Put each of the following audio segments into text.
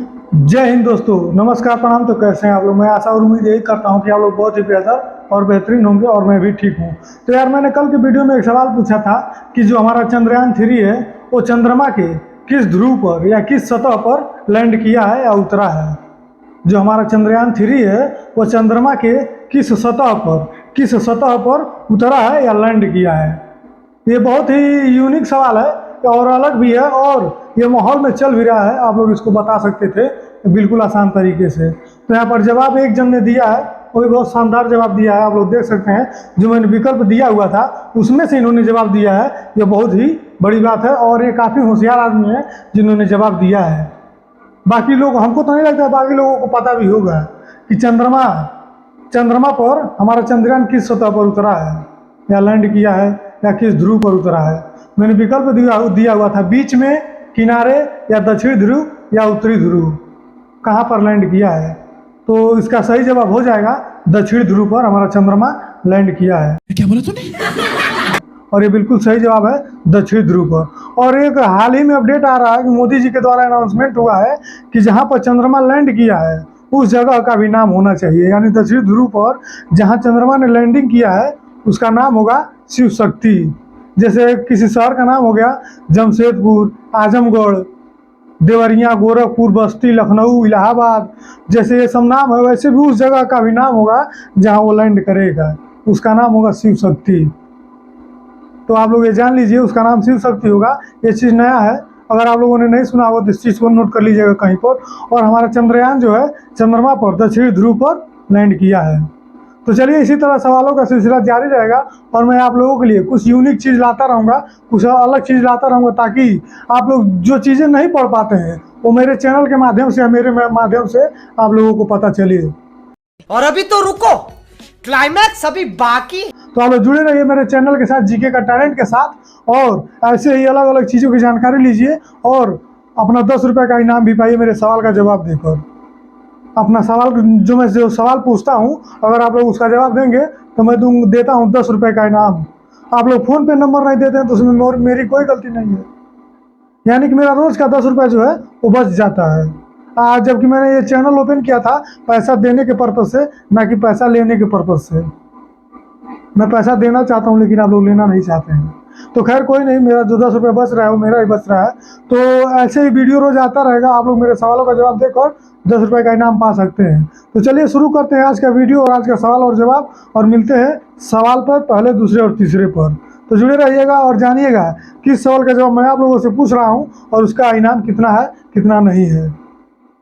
जय हिंद दोस्तों, नमस्कार, प्रणाम। तो कैसे हैं आप लोग? मैं आशा और उम्मीद यही करता हूं कि आप लोग बहुत ही बेहतर और बेहतरीन होंगे और मैं भी ठीक हूं। तो यार, मैंने कल के वीडियो में एक सवाल पूछा था कि जो हमारा चंद्रयान 3 है वो चंद्रमा के किस ध्रुव पर या किस सतह पर लैंड किया है या उतरा है। जो हमारा चंद्रयान 3 है वो चंद्रमा के किस सतह पर उतरा है या लैंड किया है। ये बहुत ही यूनिक सवाल है और अलग भी है, और ये माहौल में चल भी रहा है। आप लोग इसको बता सकते थे बिल्कुल आसान तरीके से। तो यहाँ पर जवाब एक जन ने दिया है, वो भी बहुत शानदार जवाब दिया है। आप लोग देख सकते हैं, जो मैंने विकल्प दिया हुआ था उसमें से इन्होंने जवाब दिया है। ये बहुत ही बड़ी बात है और ये काफ़ी होशियार आदमी है जिन्होंने जवाब दिया है। बाकी लोग, हमको तो नहीं लगता बाकी लोगों को पता भी होगा कि चंद्रमा पर हमारा चंद्रयान किस सतह पर उतरा है या लैंड किया है या किस ध्रुव पर उतरा है। मैंने विकल्प दिया हुआ था, बीच में, किनारे, या दक्षिण ध्रुव या उत्तरी ध्रुव, कहाँ पर लैंड किया है। तो इसका सही जवाब हो जाएगा दक्षिण ध्रुव पर हमारा चंद्रमा लैंड किया है। क्या बोला तूने? और ये बिल्कुल सही जवाब है, दक्षिण ध्रुव पर। और एक हाल ही में अपडेट आ रहा है कि मोदी जी के द्वारा अनाउंसमेंट हुआ है कि जहाँ पर चंद्रमा लैंड किया है उस जगह का भी नाम होना चाहिए। यानी दक्षिण ध्रुव पर जहाँ चंद्रमा ने लैंडिंग किया है उसका नाम होगा शिव शक्ति। जैसे किसी शहर का नाम हो गया जमशेदपुर, आजमगढ़, देवरिया, गोरखपुर, बस्ती, लखनऊ, इलाहाबाद, जैसे ये सब नाम है, वैसे भी उस जगह का भी नाम होगा जहाँ वो लैंड करेगा, उसका नाम होगा शिव शक्ति। तो आप लोग ये जान लीजिए, उसका नाम शिव शक्ति होगा। ये चीज़ नया है, अगर आप लोगों ने नहीं सुना हो तो इस चीज़ को नोट कर लीजिएगा कहीं पर। और हमारा चंद्रयान जो है चंद्रमा पर दक्षिण ध्रुव पर लैंड किया है। तो चलिए, इसी तरह सवालों का सिलसिला जारी रहेगा और मैं आप लोगों के लिए कुछ यूनिक चीज़ लाता रहूँगा, कुछ अलग चीज़ लाता रहूँगा, ताकि आप लोग जो चीज़ें नहीं पढ़ पाते हैं वो मेरे चैनल के माध्यम से या मेरे माध्यम से आप लोगों को पता चले। और अभी तो रुको, क्लाइमैक्स अभी बाकी। तो आप लोग जुड़े रहिए मेरे चैनल के साथ, जीके का टैलेंट के साथ, और ऐसे ही अलग अलग चीज़ों की जानकारी लीजिए और अपना 10 रुपये का इनाम भी पाइए मेरे सवाल का जवाब देकर। अपना सवाल, जो सवाल पूछता हूँ, अगर आप लोग उसका जवाब देंगे तो मैं देता हूँ 10 रुपये का इनाम। आप लोग फ़ोन पे नंबर नहीं देते हैं तो उसमें मेरी कोई गलती नहीं है। यानी कि मेरा रोज़ का 10 रुपये जो है वो बच जाता है। आज जबकि मैंने ये चैनल ओपन किया था पैसा देने के पर्पज़ से, ना कि पैसा लेने के पर्पज़ से। मैं पैसा देना चाहता हूँ लेकिन आप लोग लेना नहीं चाहते हैं। तो खैर कोई नहीं, मेरा जो 10 रुपये बच रहा है वो मेरा ही बच रहा है। तो ऐसे ही वीडियो रोज आता रहेगा, आप लोग मेरे सवालों का जवाब देकर 10 रुपये का इनाम पा सकते हैं। तो चलिए शुरू करते हैं आज का वीडियो और आज का सवाल और जवाब, और मिलते हैं सवाल पर, पहले, दूसरे और तीसरे पर। तो जुड़े रहिएगा और जानिएगा किस सवाल का जवाब मैं आप लोगों से पूछ रहा हूँ और उसका इनाम कितना है कितना नहीं है।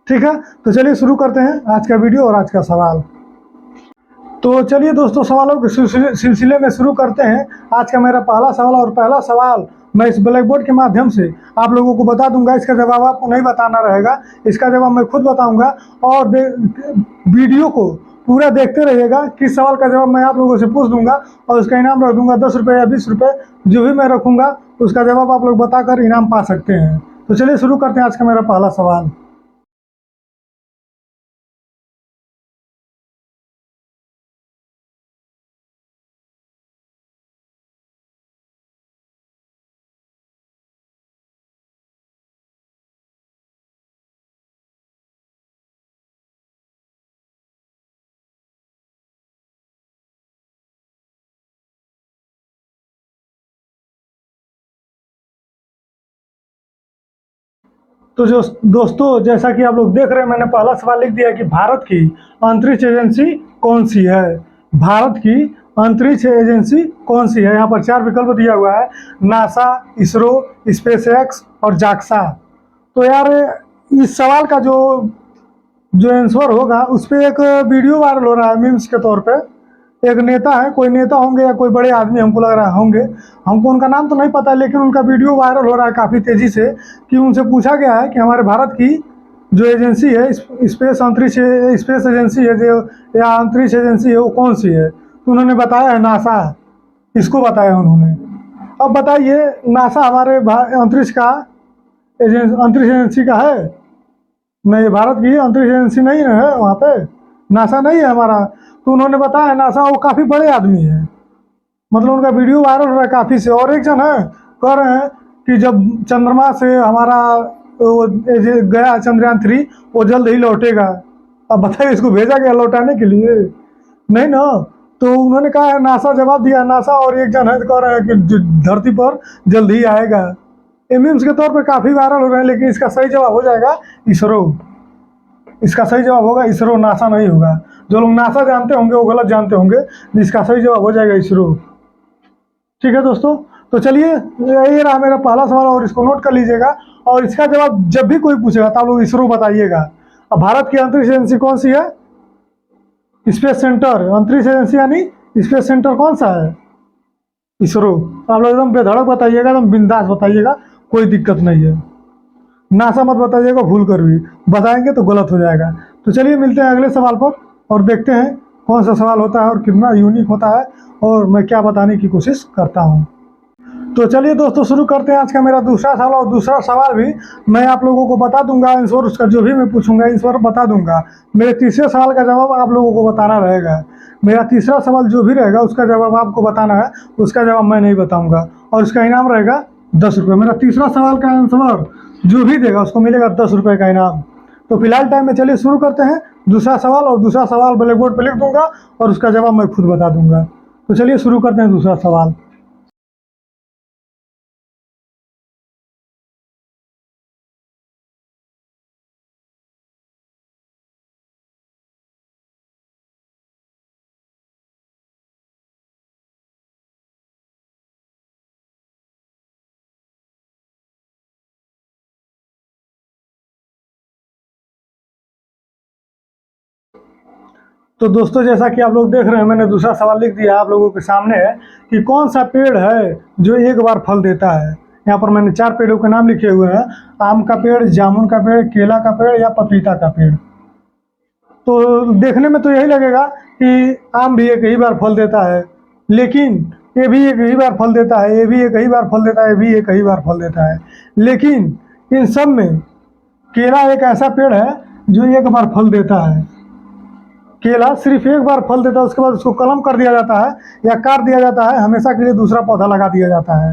ठीक है, तो चलिए शुरू करते हैं आज का वीडियो और आज का सवाल। तो चलिए दोस्तों, सवालों के सिलसिले में शुरू करते हैं। आज का मेरा पहला सवाल, और पहला सवाल मैं इस ब्लैक बोर्ड के माध्यम से आप लोगों को बता दूंगा। इसका जवाब आपको नहीं बताना रहेगा, इसका जवाब मैं खुद बताऊंगा। और वीडियो को पूरा देखते रहिएगा। किस सवाल का जवाब मैं आप लोगों से पूछ दूंगा और उसका इनाम रख दूंगा 10 रुपये या 20 रुपये, जो भी मैं रखूंगा उसका जवाब आप लोग बताकर इनाम पा सकते हैं। तो चलिए शुरू करते हैं आज का मेरा पहला सवाल। तो जो दोस्तों, जैसा कि आप लोग देख रहे हैं, मैंने पहला सवाल लिख दिया कि भारत की अंतरिक्ष एजेंसी कौन सी है। भारत की अंतरिक्ष एजेंसी कौन सी है। यहाँ पर 4 विकल्प दिया हुआ है, नासा, इसरो, स्पेसएक्स और जाक्सा। तो यार, इस सवाल का जो जो आंसर होगा उस पर एक वीडियो वायरल हो रहा है मीम्स के तौर पे। एक नेता है, कोई नेता होंगे या कोई बड़े आदमी, हमको लग रहा होंगे, हमको उनका नाम तो नहीं पता, लेकिन उनका वीडियो वायरल हो रहा है काफ़ी तेज़ी से कि उनसे पूछा गया है कि हमारे भारत की जो एजेंसी है, स्पेस एजेंसी है जो, या अंतरिक्ष एजेंसी है, वो कौन सी है। तो उन्होंने बताया है नासा, इसको बताया उन्होंने। अब बताइए, नासा हमारे अंतरिक्ष एजेंसी का है? नहीं, भारत की अंतरिक्ष एजेंसी नहीं है, वहाँ पे नासा नहीं है हमारा। तो उन्होंने बताया नासा, वो काफ़ी बड़े आदमी है, मतलब उनका वीडियो वायरल हो रहा है काफ़ी से। और एक जन है, कह रहे हैं कि जब चंद्रमा से हमारा वो गया चंद्रयान 3, वो जल्द ही लौटेगा। अब बताइए इसको भेजा गया लौटाने के लिए? नहीं ना। तो उन्होंने कहा है, नासा जवाब दिया, नासा और एक जन है कह रहे हैं कि धरती पर जल्द ही आएगा। ये मीम्स के तौर पर काफ़ी वायरल हो रहे हैं, लेकिन इसका सही जवाब हो जाएगा इसरो। इसका सही जवाब होगा इसरो, नासा नहीं होगा। जो लोग नासा जानते होंगे वो गलत जानते होंगे। इसका सही जवाब हो जाएगा इसरो। ठीक है दोस्तों, तो चलिए ये रहा मेरा पहला सवाल और इसको नोट कर लीजिएगा। और इसका जवाब जब भी कोई पूछेगा तो आप लोग इसरो बताइएगा। अब भारत की अंतरिक्ष एजेंसी कौन सी है? Space centre. अंतरिक्ष एजेंसी यानी स्पेस सेंटर कौन सा है? इसरो। आप लोग एकदम बेधड़क बताइएगा, एकदम बिंदास बताइएगा, कोई दिक्कत नहीं है। नासा मत बताइएगा भूल कर भी, बताएंगे तो गलत हो जाएगा। तो चलिए मिलते हैं अगले सवाल पर और देखते हैं कौन सा सवाल होता है और कितना यूनिक होता है और मैं क्या बताने की कोशिश करता हूँ। तो चलिए दोस्तों शुरू करते हैं आज का मेरा दूसरा सवाल। और दूसरा सवाल भी मैं आप लोगों को बता दूंगा आंसर, उसका जो भी मैं पूछूंगा आंसर बता दूंगा। मेरे तीसरे सवाल का जवाब आप लोगों को बताना रहेगा। मेरा तीसरा सवाल जो भी रहेगा उसका जवाब आपको बताना है, उसका जवाब मैं नहीं बताऊंगा और उसका इनाम रहेगा 10 रुपये। मेरा तीसरा सवाल का आंसर जो भी देगा उसको मिलेगा 10 रुपये का इनाम। तो फिलहाल टाइम में चलिए शुरू करते हैं दूसरा सवाल। और दूसरा सवाल ब्लैक बोर्ड पर लिख दूंगा और उसका जवाब मैं खुद बता दूंगा। तो चलिए शुरू करते हैं दूसरा सवाल। तो दोस्तों जैसा कि आप लोग देख रहे हैं मैंने दूसरा सवाल लिख दिया आप लोगों के सामने है कि कौन सा पेड़ है जो एक बार फल देता है। यहाँ पर मैंने 4 पेड़ों के नाम लिखे हुए हैं, आम का पेड़, जामुन का पेड़, केला का पेड़ या पपीता का पेड़। तो देखने में तो यही लगेगा कि आम भी एक ही बार फल देता है, लेकिन ये भी एक ही बार फल देता है, ये भी एक ही बार फल देता है, ये भी एक ही बार फल देता है। लेकिन इन सब में केला एक ऐसा पेड़ है जो एक बार फल देता है। केला सिर्फ एक बार फल देता है, उसके बाद उसको कलम कर दिया जाता है या काट दिया जाता है, हमेशा के लिए दूसरा पौधा लगा दिया जाता है।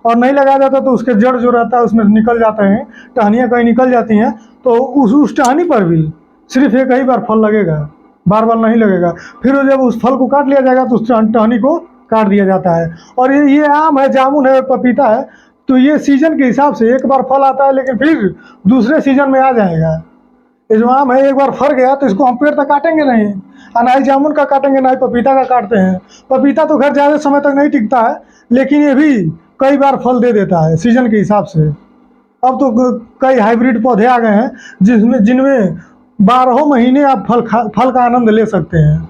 और नहीं लगाया जाता तो उसके जड़ जो रहता है उसमें निकल जाते हैं, टहनियाँ कहीं निकल जाती हैं, तो उस टहनी पर भी सिर्फ एक ही बार फल लगेगा, बार बार नहीं लगेगा। फिर जब उस फल को काट लिया जाएगा तो उस टहनी को काट दिया जाता है। और ये आम है, जामुन है, पपीता है, तो ये सीजन के हिसाब से एक बार फल आता है लेकिन फिर दूसरे सीजन में आ जाएगा। ये जो आम है एक बार फर गया तो इसको हम पेड़ तक काटेंगे नहीं, ना ही जामुन का काटेंगे ना ही पपीता का काटते हैं। पपीता तो खैर ज़्यादा समय तक नहीं टिकता है, लेकिन ये भी कई बार फल दे देता है सीजन के हिसाब से। अब तो कई हाइब्रिड पौधे आ गए हैं जिनमें 12 महीने आप फल का आनंद ले सकते हैं,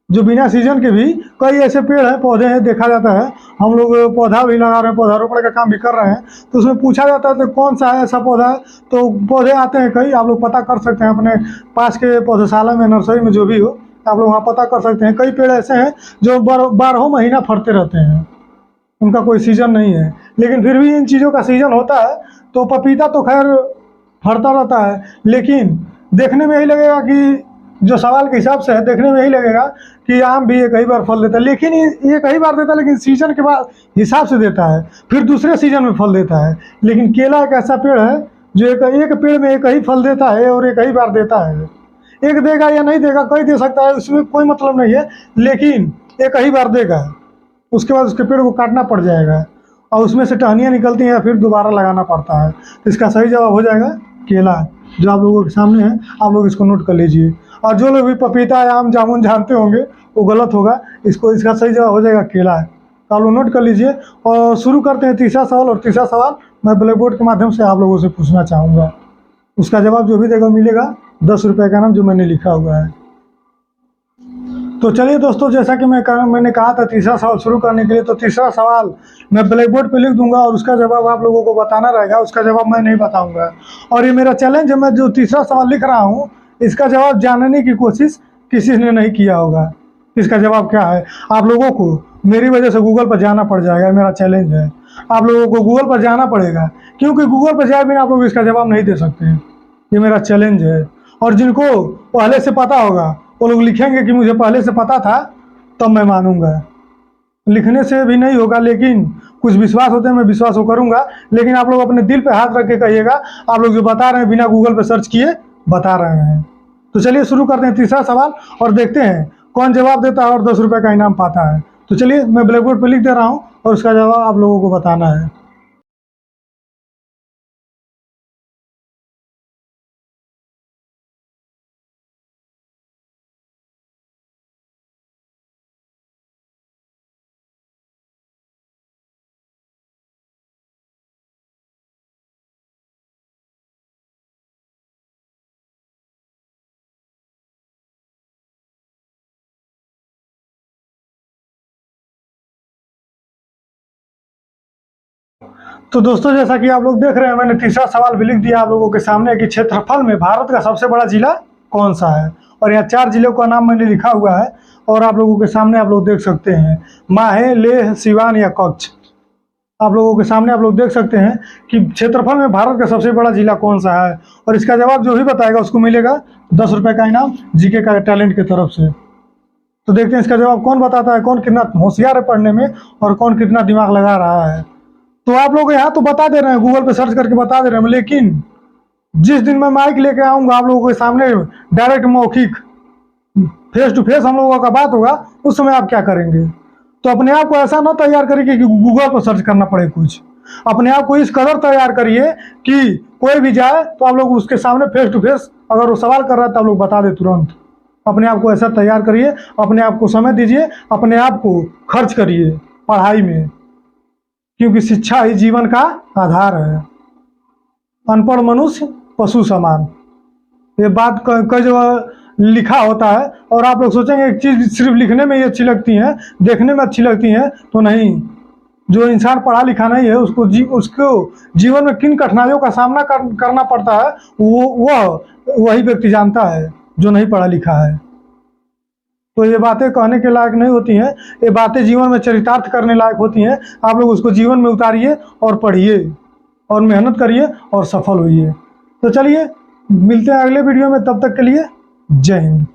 जो बिना सीजन के भी कई ऐसे पेड़ हैं, पौधे हैं, देखा जाता है। हम लोग पौधा भी लगा रहे हैं, पौधारोपण का काम भी कर रहे हैं, तो उसमें पूछा जाता है तो कौन सा है ऐसा पौधा है, तो पौधे आते हैं कई, आप लोग पता कर सकते हैं अपने पास के पौधशाला में, नर्सरी में, जो भी हो आप लोग वहाँ पता कर सकते हैं। कई पेड़ ऐसे हैं जो 12 महीना फरते रहते हैं, उनका कोई सीजन नहीं है, लेकिन फिर भी इन चीज़ों का सीजन होता है। तो पपीता तो खैर फरता रहता है, लेकिन देखने में यही लगेगा कि जो सवाल के हिसाब से है, देखने में यही लगेगा कि आम भी एक ही बार फल देता है, लेकिन ये एक ही बार देता है, लेकिन सीजन के बाद हिसाब से देता है, फिर दूसरे सीजन में फल देता है। लेकिन केला एक ऐसा पेड़ है जो एक पेड़ में एक ही फल देता है और एक ही बार देता है। एक देगा या नहीं देगा, कई दे सकता है, उसमें कोई मतलब नहीं है, लेकिन एक ही बार देगा, उसके बाद उसके पेड़ को काटना पड़ जाएगा और उसमें से टहनियाँ निकलती हैं या फिर दोबारा लगाना पड़ता है। तो इसका सही जवाब हो जाएगा केला, जो आप लोगों के सामने है, आप लोग इसको नोट कर लीजिए। और जो लोग भी पपीता, आम, जामुन जानते होंगे वो गलत होगा, इसका सही जवाब हो जाएगा केला है। तो आप लोग नोट कर लीजिए और शुरू करते हैं तीसरा सवाल। और तीसरा सवाल मैं ब्लैक बोर्ड के माध्यम से आप लोगों से पूछना चाहूँगा, उसका जवाब जो भी देगा मिलेगा 10 रुपये का नाम, जो मैंने लिखा हुआ है। तो चलिए दोस्तों, जैसा कि मैंने कहा था तीसरा सवाल शुरू करने के लिए, तो तीसरा सवाल मैं ब्लैक बोर्ड पे लिख दूंगा और उसका जवाब आप लोगों को बताना रहेगा, उसका जवाब मैं नहीं बताऊंगा। और ये मेरा चैलेंज है, मैं जो तीसरा सवाल लिख रहा हूँ इसका जवाब जानने की कोशिश किसी ने नहीं किया होगा, इसका जवाब क्या है। आप लोगों को मेरी वजह से गूगल पर जाना पड़ जाएगा, मेरा चैलेंज है, आप लोगों को गूगल पर जाना पड़ेगा, क्योंकि गूगल पर जाए बिना आप लोग इसका जवाब नहीं दे सकते। ये मेरा चैलेंज है। और जिनको पहले से पता होगा वो लोग लिखेंगे कि मुझे पहले से पता था, तब मैं मानूंगा। लिखने से भी नहीं होगा, लेकिन कुछ विश्वास होते हैं, मैं विश्वास वो करूँगा। लेकिन आप लोग अपने दिल पे हाथ रख के कहिएगा, आप लोग जो बता रहे हैं बिना गूगल पे सर्च किए बता रहे हैं। तो चलिए शुरू करते हैं तीसरा सवाल और देखते हैं कौन जवाब देता है और 10 रुपये का इनाम पाता है। तो चलिए मैं ब्लैक बोर्ड पर लिख दे रहा हूँ और उसका जवाब आप लोगों को बताना है। तो दोस्तों जैसा कि आप लोग देख रहे हैं, मैंने तीसरा सवाल भी लिख दिया आप लोगों के सामने कि क्षेत्रफल में भारत का सबसे बड़ा जिला कौन सा है। और यहाँ 4 जिलों का नाम मैंने लिखा हुआ है और आप लोगों के सामने आप लोग देख सकते हैं, माहे, लेह, सिवान या कच्छ। आप लोगों के सामने आप लोग देख सकते हैं कि क्षेत्रफल में भारत का सबसे बड़ा जिला कौन सा है। और इसका जवाब जो भी बताएगा उसको मिलेगा 10 रुपये का इनाम जीके का टैलेंट की तरफ से। तो देखते हैं इसका जवाब कौन बताता है, कौन कितना होशियार है पढ़ने में और कौन कितना दिमाग लगा रहा है। तो आप लोग यहाँ तो बता दे रहे हैं, गूगल पे सर्च करके बता दे रहे हैं, लेकिन जिस दिन मैं माइक लेके आऊँगा आप लोगों के सामने डायरेक्ट मौखिक फेस टू फेस हम लोगों का बात होगा, उस समय आप क्या करेंगे। तो अपने आप को ऐसा ना तैयार करिए कि गूगल पर सर्च करना पड़े कुछ। अपने आप को इस कदर तैयार करिए कि कोई भी जाए तो आप लोग उसके सामने फेस टू फेस अगर वो सवाल कर रहा है तो आप लोग बता दे तुरंत। अपने आप को ऐसा तैयार करिए, अपने आप को समय दीजिए, अपने आप को खर्च करिए पढ़ाई में, क्योंकि शिक्षा ही जीवन का आधार है। अनपढ़ मनुष्य पशु समान, ये बात कई जगह लिखा होता है। और आप लोग सोचेंगे एक चीज़ सिर्फ लिखने में ही अच्छी लगती है, देखने में अच्छी लगती है, तो नहीं। जो इंसान पढ़ा लिखा नहीं है उसको जीवन में किन कठिनाइयों का सामना करना पड़ता है वही व्यक्ति जानता है जो नहीं पढ़ा लिखा है। तो ये बातें कहने के लायक नहीं होती हैं, ये बातें जीवन में चरितार्थ करने लायक होती हैं। आप लोग उसको जीवन में उतारिए और पढ़िए और मेहनत करिए और सफल होइए। तो चलिए मिलते हैं अगले वीडियो में, तब तक के लिए जय हिंद।